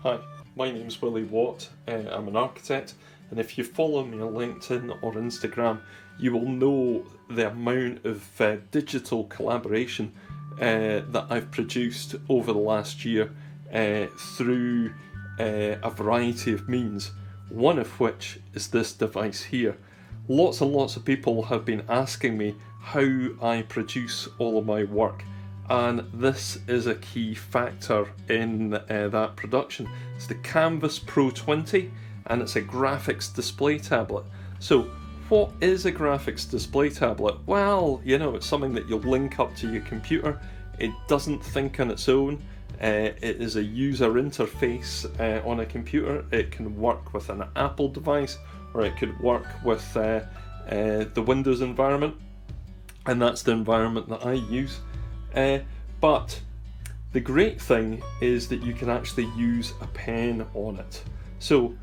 Hi, my name's Willie Watt, I'm an architect, and if you follow me on LinkedIn or Instagram, you will know the amount of digital collaboration that I've produced over the last year through a variety of means, one of which is this device here. Lots and lots of people have been asking me how I produce all of my work, and this is a key factor in that production. It's the Kamvas Pro 20, and it's a graphics display tablet. So what is a graphics display tablet? Well, you know, it's something that you'll link up to your computer. It doesn't think on its own. It is a user interface on a computer. It can work with an Apple device, or it could work with the Windows environment, and that's the environment that I use. But the great thing is that you can actually use a pen on it. So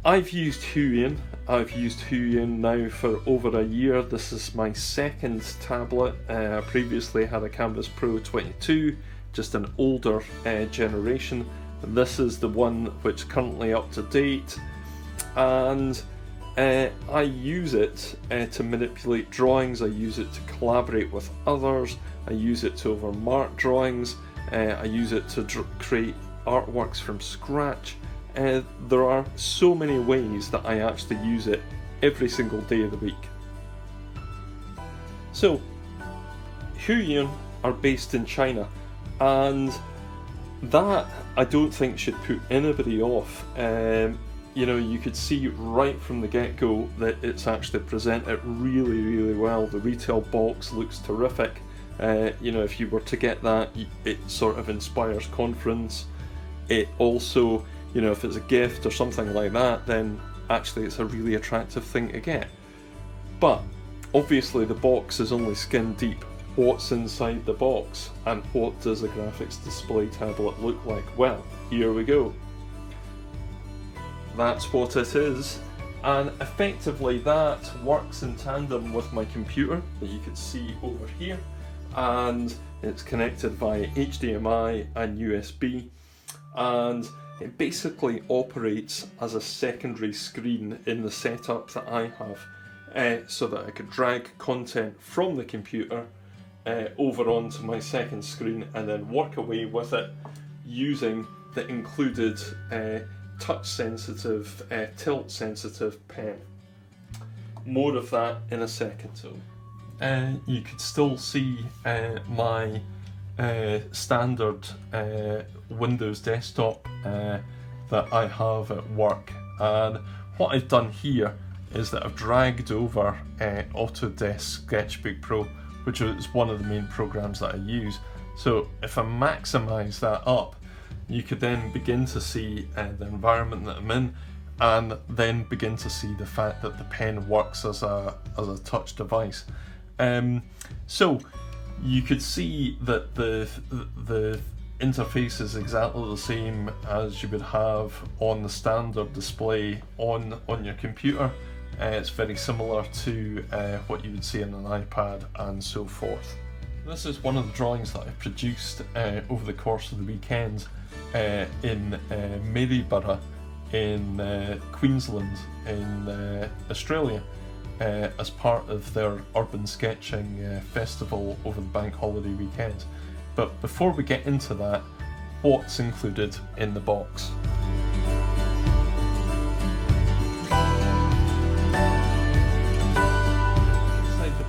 I've used HUION. I've used HUION now for over a year. This is my second tablet. I previously had a Kamvas Pro 22, just an older generation. This is the one which is currently up to date, and I use it to manipulate drawings. I use it to collaborate with others. I use it to overmark drawings. I use it to create artworks from scratch. There are so many ways that I actually use it every single day of the week. So, HUION are based in China, and that I don't think should put anybody off. You know, you could see right from the get-go that it's actually presented really, really well. The retail box looks terrific. You know, if you were to get that, it sort of inspires confidence. It also, you know, if it's a gift or something like that, then actually it's a really attractive thing to get. But obviously the box is only skin deep. What's inside the box, and what does a graphics display tablet look like? Well, here we go. That's what it is, and effectively that works in tandem with my computer that you can see over here, and it's connected via HDMI and USB, and it basically operates as a secondary screen in the setup that I have, so that I could drag content from the computer over onto my second screen and then work away with it using the included touch-sensitive, tilt-sensitive pen. More of that in a second. So you could still see my standard Windows desktop that I have at work, and what I've done here is that I've dragged over Autodesk Sketchbook Pro, which is one of the main programs that I use. So if I maximize that up, you could then begin to see the environment that I'm in, and then begin to see the fact that the pen works as a touch device. So you could see that the interface is exactly the same as you would have on the standard display on your computer. It's very similar to what you would see on an iPad and so forth. This is one of the drawings that I produced over the course of the weekend in Maryborough in Queensland in Australia as part of their urban sketching festival over the bank holiday weekend. But before we get into that, what's included in the box?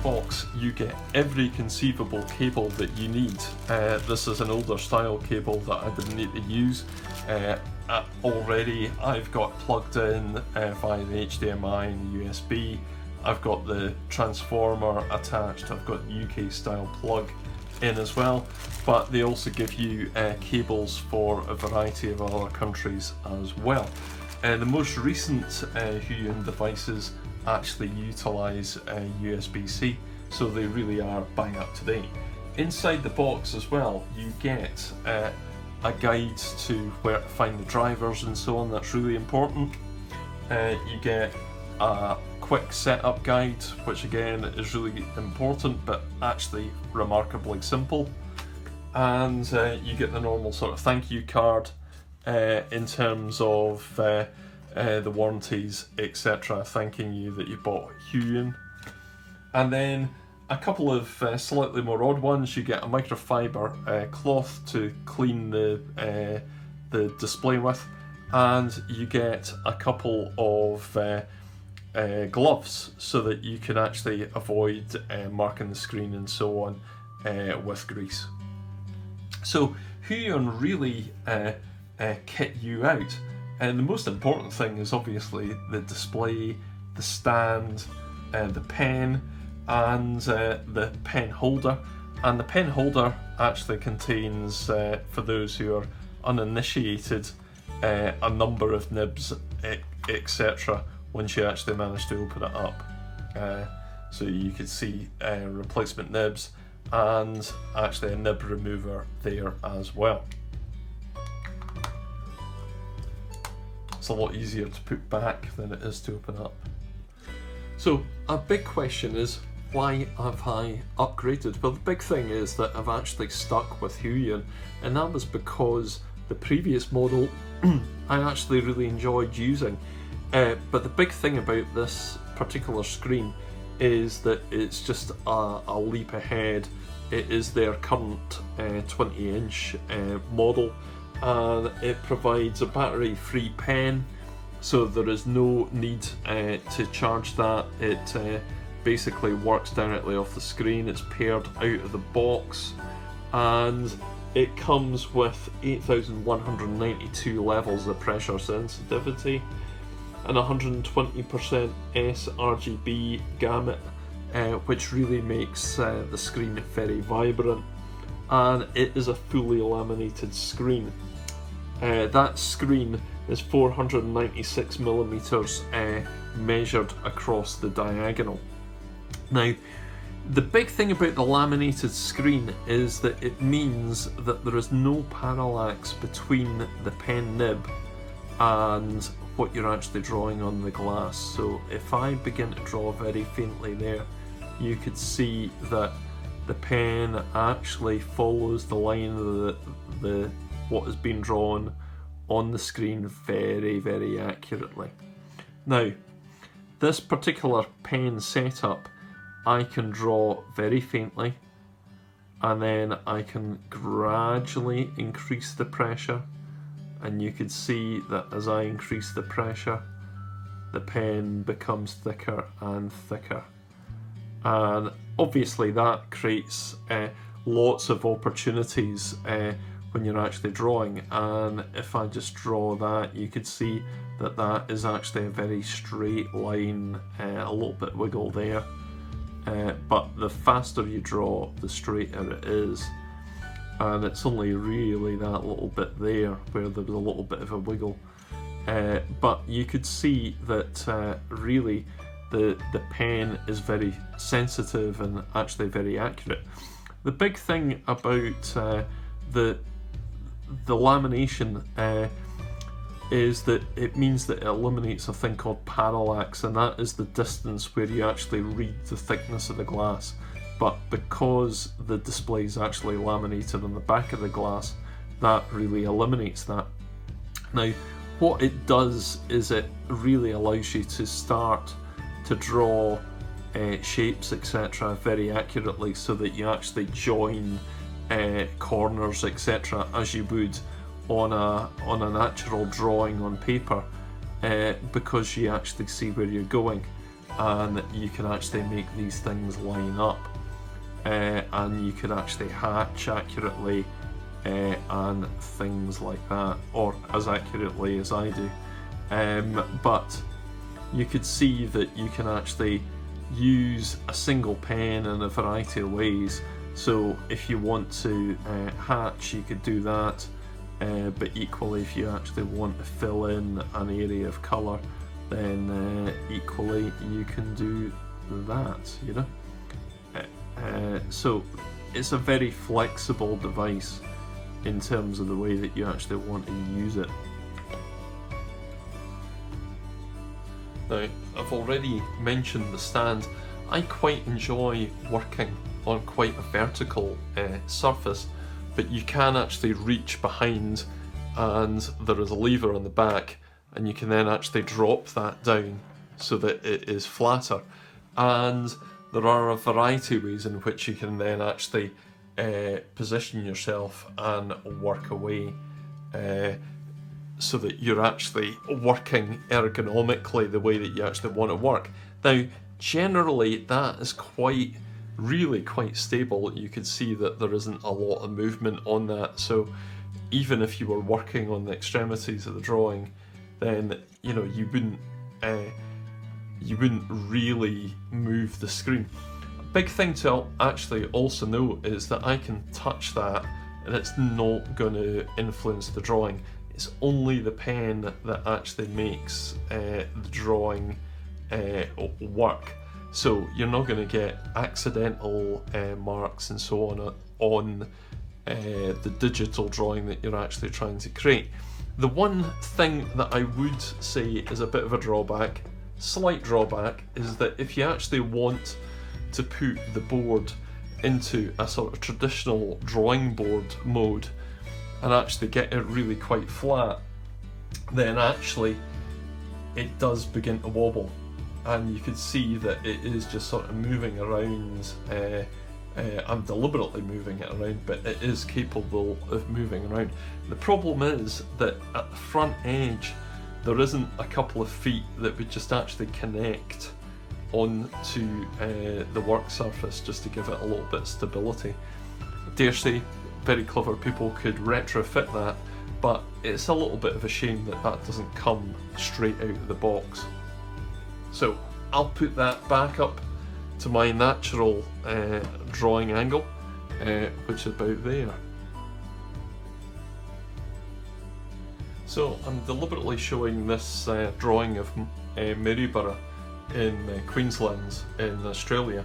Box, you get every conceivable cable that you need. This is an older style cable that I didn't need to use already. I've got plugged in via the HDMI and the USB. I've got the transformer attached. I've got the UK style plug in as well, but they also give you cables for a variety of other countries as well. The most recent HUION devices actually utilise USB-C, so they really are bang up to date. Inside the box as well, you get a guide to where to find the drivers and so on. That's really important. You get a quick setup guide, which again is really important, but actually remarkably simple. and you get the normal sort of thank you card in terms of the warranties, etc., thanking you that you bought HUION. And then a couple of slightly more odd ones. You get a microfiber cloth to clean the display with, and you get a couple of gloves so that you can actually avoid marking the screen and so on with grease. So HUION really kit you out, and the most important thing is obviously the display, the stand, the pen, and the pen holder. And the pen holder actually contains, for those who are uninitiated, a number of nibs, etc. once you actually manage to open it up. So you can see replacement nibs and actually a nib remover there as well. It's a lot easier to put back than it is to open up. So a big question is, why have I upgraded? Well, the big thing is that I've actually stuck with HUION, and that was because the previous model I actually really enjoyed using. But the big thing about this particular screen is that it's just a leap ahead. It is their current 20-inch model, and it provides a battery-free pen, so there is no need to charge that. It basically works directly off the screen. It's paired out of the box, and it comes with 8,192 levels of pressure sensitivity and 120% sRGB gamut, which really makes the screen very vibrant, and it is a fully laminated screen. That screen is 496 millimeters measured across the diagonal. Now, the big thing about the laminated screen is that it means that there is no parallax between the pen nib and what you're actually drawing on the glass. So if I begin to draw very faintly there, you could see that the pen actually follows the line of what has been drawn on the screen very, very accurately. Now, this particular pen setup, I can draw very faintly, and then I can gradually increase the pressure, and you can see that as I increase the pressure, the pen becomes thicker and thicker. And obviously that creates lots of opportunities when you're actually drawing, and if I just draw that, you could see that that is actually a very straight line, a little bit wiggle there. But the faster you draw, the straighter it is, and it's only really that little bit there where there was a little bit of a wiggle. But you could see that really the pen is very sensitive and actually very accurate. The big thing about the lamination is that it means that it eliminates a thing called parallax, and that is the distance where you actually read the thickness of the glass. But because the display is actually laminated on the back of the glass, that really eliminates that. Now, what it does is it really allows you to start to draw shapes, etc. very accurately, so that you actually join corners, etc. as you would on a natural drawing on paper, because you actually see where you're going, and you can actually make these things line up, and you can actually hatch accurately and things like that, or as accurately as I do. But you could see that you can actually use a single pen in a variety of ways. So if you want to hatch, you could do that. But equally, if you actually want to fill in an area of colour, then equally you can do that, you know. So it's a very flexible device in terms of the way that you actually want to use it. Now, I've already mentioned the stand. I quite enjoy working on quite a vertical surface, but you can actually reach behind, and there is a lever on the back, and you can then actually drop that down so that it is flatter. And there are a variety of ways in which you can then actually position yourself and work away so that you're actually working ergonomically the way that you actually want to work. Now, generally that is really quite stable. You could see that there isn't a lot of movement on that, so even if you were working on the extremities of the drawing, then you know you wouldn't really move the screen. A big thing to actually also note is that I can touch that and it's not going to influence the drawing. It's only the pen that actually makes the drawing work. So you're not going to get accidental marks and so on the digital drawing that you're actually trying to create. The one thing that I would say is a bit of a drawback, slight drawback, is that if you actually want to put the board into a sort of traditional drawing board mode and actually get it really quite flat, then actually it does begin to wobble, and you can see that it is just sort of moving around. I'm deliberately moving it around, but it is capable of moving around. The problem is that at the front edge there isn't a couple of feet that would just actually connect onto the work surface just to give it a little bit of stability. I dare say very clever people could retrofit that, but it's a little bit of a shame that that doesn't come straight out of the box. So I'll put that back up to my natural drawing angle, which is about there. So I'm deliberately showing this drawing of Maryborough in Queensland in Australia,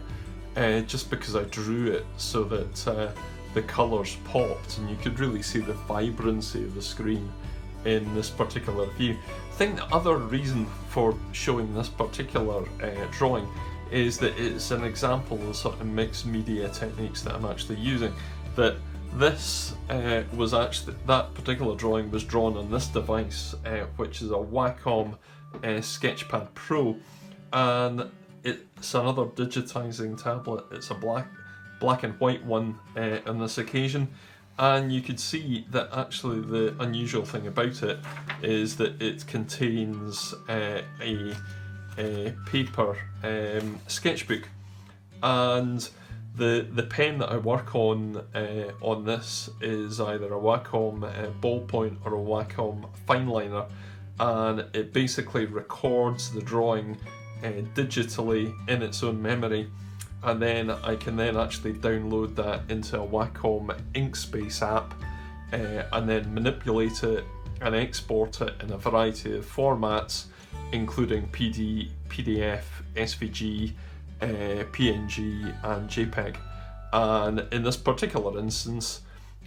just because I drew it so that the colours popped and you could really see the vibrancy of the screen in this particular view. I think the other reason for showing this particular drawing is that it's an example of the sort of mixed media techniques that I'm actually using. That this was actually, that particular drawing was drawn on this device, which is a Wacom SketchPad Pro, and it's another digitizing tablet. It's a black and white one on this occasion, and you could see that actually the unusual thing about it is that it contains a paper sketchbook, and the pen that I work on this is either a Wacom ballpoint or a Wacom fineliner, and it basically records the drawing digitally in its own memory, and then I can then actually download that into a Wacom Inkspace app and then manipulate it and export it in a variety of formats, including PDF, SVG, PNG and JPEG. And in this particular instance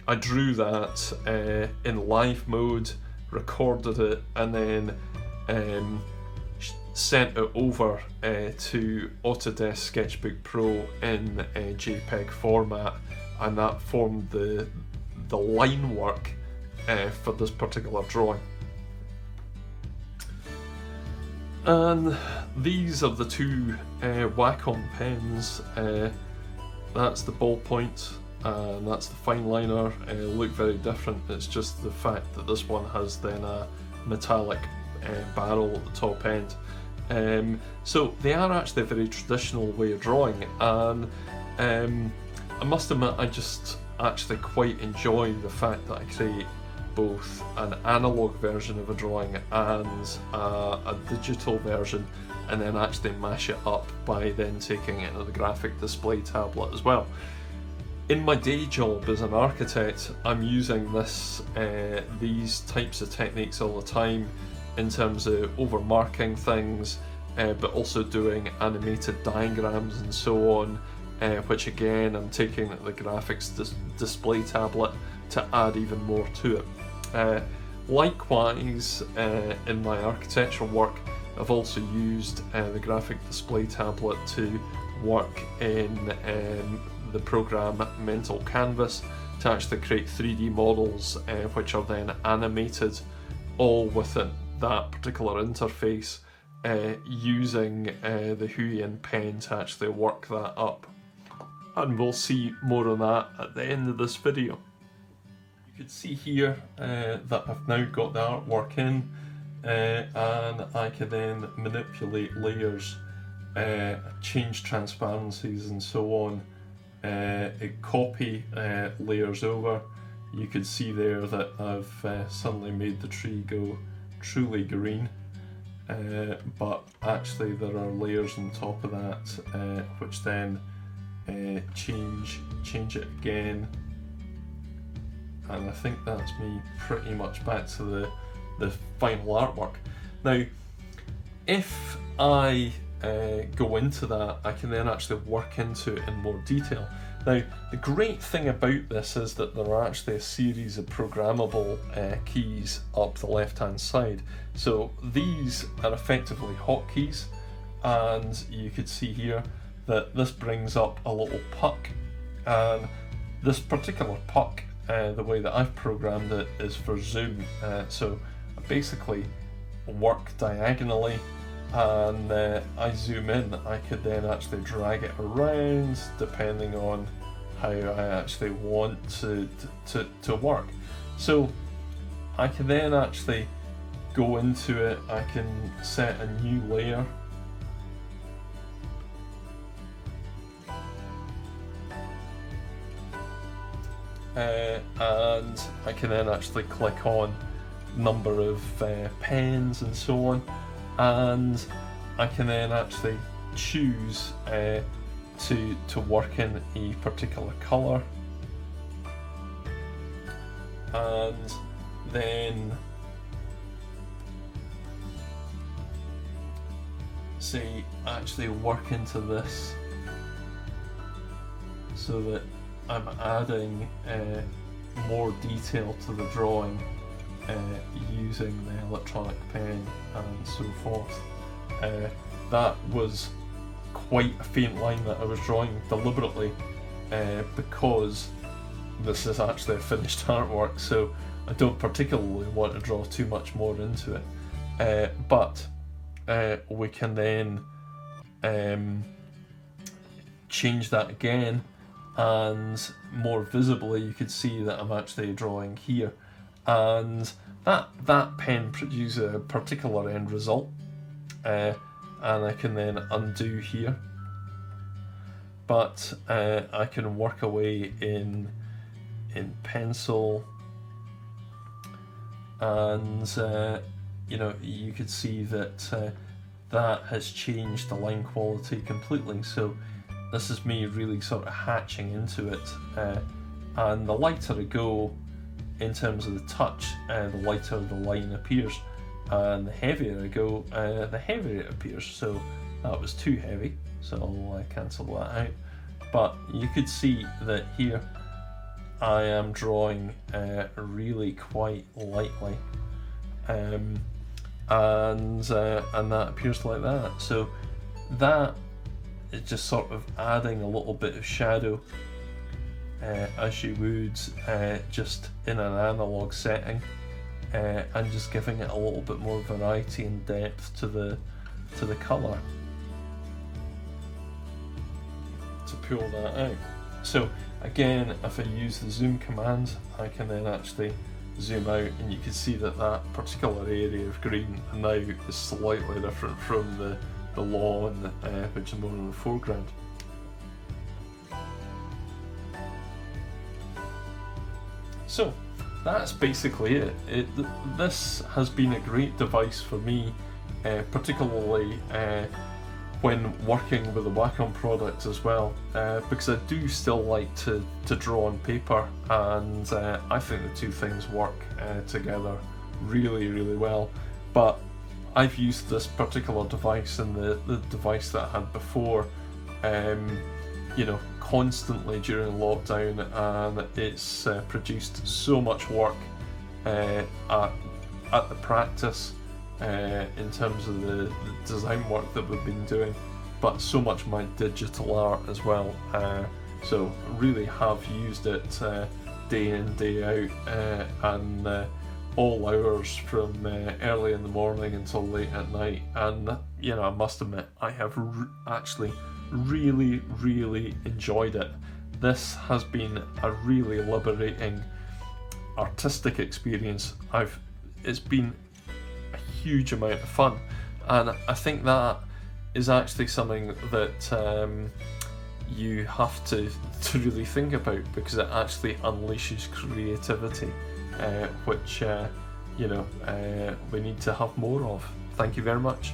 I drew that in live mode, recorded it, and then sent it over to Autodesk Sketchbook Pro in JPEG format, and that formed the line work for this particular drawing. And these are the two Wacom pens. That's the ballpoint and that's the fineliner. Look very different. It's just the fact that this one has then a metallic barrel at the top end. So they are actually a very traditional way of drawing, and I must admit I just actually quite enjoy the fact that I create both an analog version of a drawing and a digital version, and then actually mash it up by then taking it into the graphic display tablet as well. In my day job as an architect, I'm using these types of techniques all the time in terms of overmarking things, but also doing animated diagrams and so on, which again I'm taking the graphics display tablet to add even more to it. Likewise, in my architectural work, I've also used the graphic display tablet to work in the program Mental Canvas, to actually create 3D models which are then animated all within that particular interface, using the HUION pen to actually work that up. And we'll see more on that at the end of this video. You can see here that I've now got the artwork in, and I can then manipulate layers, change transparencies and so on, copy layers over. You can see there that I've suddenly made the tree go truly green, but actually there are layers on top of that which then change it again, and I think that's me pretty much back to the final artwork. Now if I go into that, I can then actually work into it in more detail. Now the great thing about this is that there are actually a series of programmable keys up the left hand side. So these are effectively hotkeys, and you could see here that this brings up a little puck, and this particular puck, the way that I've programmed it, is for zoom. So I basically work diagonally, and I zoom in. I could then actually drag it around depending on how I actually want to work. So I can then actually go into it. I can set a new layer, and I can then actually click on number of pens and so on, and I can then actually choose to work in a particular colour, and then say actually work into this so that I'm adding more detail to the drawing using the electronic pen and so forth. That was quite a faint line that I was drawing deliberately, because this is actually a finished artwork, so I don't particularly want to draw too much more into it. But we can then change that again, and more visibly you could see that I'm actually drawing here, and that pen produces a particular end result, and I can then undo here, but I can work away in pencil, and you know, you could see that that has changed the line quality completely. So this is me really sort of hatching into it, and the lighter I go in terms of the touch, the lighter the line appears, and the heavier I go, the heavier it appears. So that was too heavy, so I'll cancel that out. But you could see that here I am drawing really quite lightly, and that appears like that. So that is just sort of adding a little bit of shadow, as you would just in an analog setting, and just giving it a little bit more variety and depth to the colour to pull that out. So again, if I use the zoom command, I can then actually zoom out, and you can see that that particular area of green now is slightly different from the lawn, which is more in the foreground. So that's basically it. This has been a great device for me, particularly when working with the Wacom products as well, because I do still like to draw on paper, and I think the two things work together really, really well. But I've used this particular device and the device that I had before, you know, constantly during lockdown, and it's produced so much work at the practice, in terms of the design work that we've been doing, but so much of my digital art as well. So really have used it day in, day out, and all hours from early in the morning until late at night. And you know, I must admit, I have actually really enjoyed it. This has been a really liberating artistic experience. It's been a huge amount of fun, and I think that is actually something that you have to really think about, because it actually unleashes creativity, which you know, we need to have more of. Thank you very much.